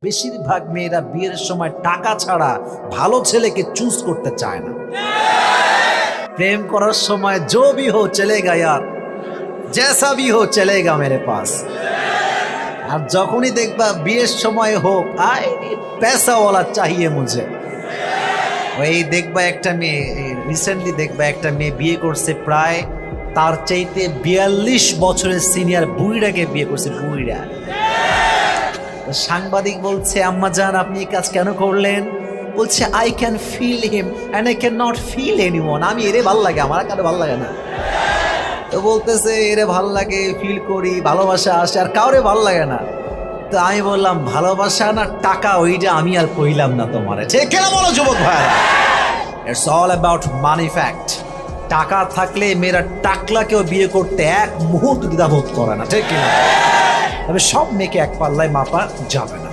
বেশিরভাগ মেয়েরা বিয়ের সময় টাকা ছাড়া ভালো ছেলেকে চুজ করতে চায় না। প্রেম করার সময় जो भी हो चलेगा यार, जैसा भी हो चलेगा मेरे पास। আর যখনই দেখবা বিয়ের সময় হোক আই पैसा वाला चाहिए मुझे। ওই দেখবা একটা মেয়ে রিসেন্টলি দেখবা একটা মেয়ে বিয়ে করছে প্রায় তার চাইতে 42 বছরের সিনিয়র বুড়িটাকে বিয়ে করছে বুড়িরা। সাংবাদিক বলছে আম্মা জান আপনি এই কাজ কেন করলেন? বলছে I can feel him and I can not feel anyone. আমি এরে ভাল লাগে, আমার কারো ভাল লাগে না। তো বলতেছে এরে ভাল লাগে, ফিল করি, ভালোবাসা আসে, আর কাউরে ভাল লাগে না। তো আমি বললাম ভালোবাসা না টাকা ওইটা আমি আর কইলাম না তোমারে, ঠিক কেন বলো যুবক ভাইরা? It's all about money fact. টাকা থাকলে মেয়েরা টাকলাকেও বিয়ে করতে এক মুহূর্ত দ্বিধাবোধ করে না, ঠিক কিনা? তবে সব মেয়েকে এক পাল্লায় মাপা যাবে না।